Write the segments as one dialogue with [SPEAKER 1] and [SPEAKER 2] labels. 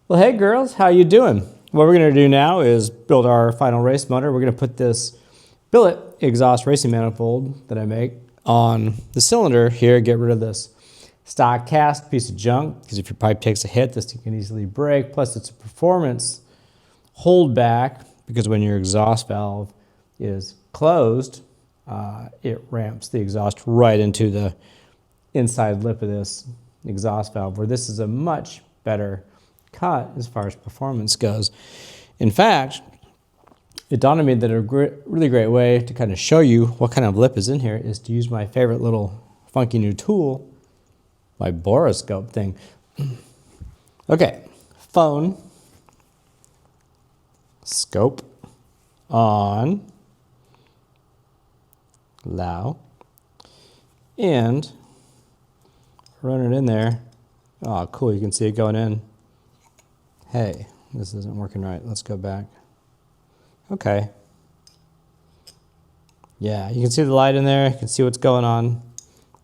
[SPEAKER 1] Well, hey girls, how you doing? What we're going to do now is build our final race motor. We're going to put this billet exhaust racing manifold that I make on the cylinder here, get rid of this stock cast piece of junk, because if your pipe takes a hit, this thing can easily break. Plus it's a performance holdback, because when your exhaust valve is closed, it ramps the exhaust right into the inside lip of this exhaust valve, where this is a much better cut as far as performance goes. In fact, it dawned on me that a really great way to kind of show you what kind of lip is in here is to use my favorite little funky new tool, my boroscope thing. Okay, phone, scope, on, low, and run it in there. Oh, cool, you can see it going in. Hey, this isn't working right. Let's go back. Okay. Yeah, you can see the light in there. You can see what's going on.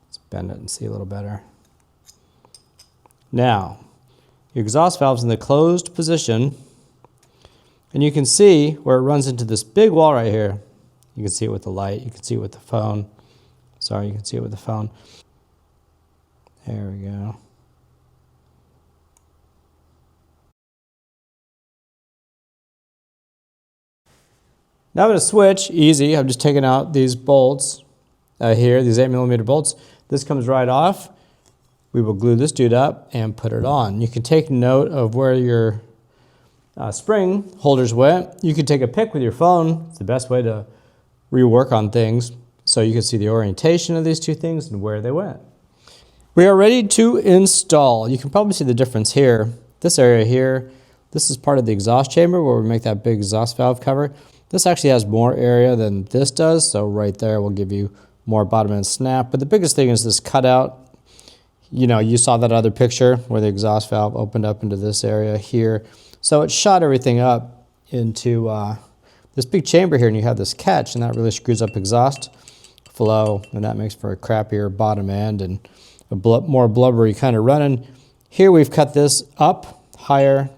[SPEAKER 1] Let's bend it and see a little better. Now, your exhaust valve's in the closed position, and you can see where it runs into this big wall right here. You can see it with the light. You can see it with the phone. Sorry, you can see it with the phone. There we go. Now I'm going to switch, easy. I'm just taking out these bolts here, these 8mm bolts. This comes right off. We will glue this dude up and put it on. You can take note of where your spring holders went. You can take a pic with your phone. It's the best way to rework on things, so you can see the orientation of these two things and where they went. We are ready to install. You can probably see the difference here. This area here, this is part of the exhaust chamber where we make that big exhaust valve cover. This actually has more area than this does, so right there will give you more bottom end snap. But the biggest thing is this cutout. You know, you saw that other picture where the exhaust valve opened up into this area here. So it shot everything up into this big chamber here, and you have this catch, and that really screws up exhaust flow, and that makes for a crappier bottom end and a more blubbery kind of running. Here we've cut this up higher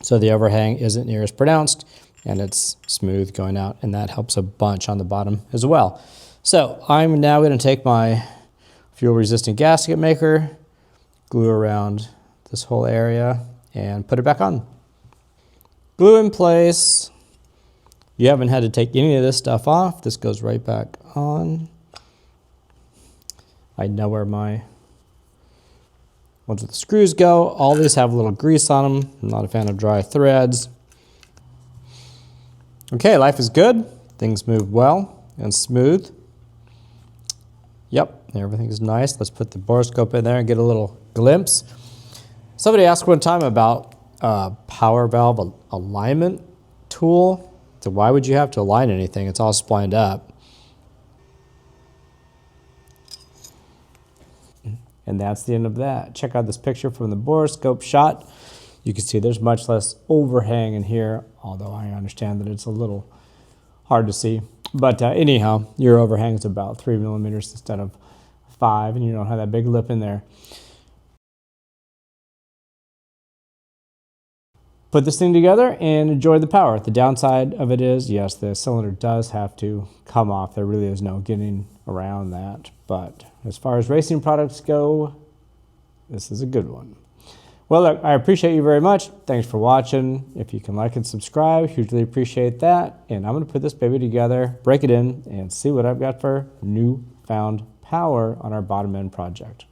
[SPEAKER 1] so the overhang isn't near as pronounced, and it's smooth going out, and that helps a bunch on the bottom as well. So I'm now going to take my fuel-resistant gasket maker, glue around this whole area, and put it back on. Glue in place. You haven't had to take any of this stuff off. This goes right back on. I know where my ones with the screws go. All these have a little grease on them. I'm not a fan of dry threads. Okay, life is good. Things move well and smooth. Yep, everything's nice. Let's put the boroscope in there and get a little glimpse. Somebody asked one time about power valve alignment tool. So why would you have to align anything? It's all splined up. And that's the end of that. Check out this picture from the boroscope shot. You can see there's much less overhang in here, although I understand that it's a little hard to see. But anyhow, your overhang is about 3mm instead of 5, and you don't have that big lip in there. Put this thing together and enjoy the power. The downside of it is, yes, the cylinder does have to come off. There really is no getting around that. But as far as racing products go, this is a good one. Well, look, I appreciate you very much. Thanks for watching. If you can like and subscribe, hugely appreciate that. And I'm going to put this baby together, break it in, and see what I've got for newfound power on our bottom end project.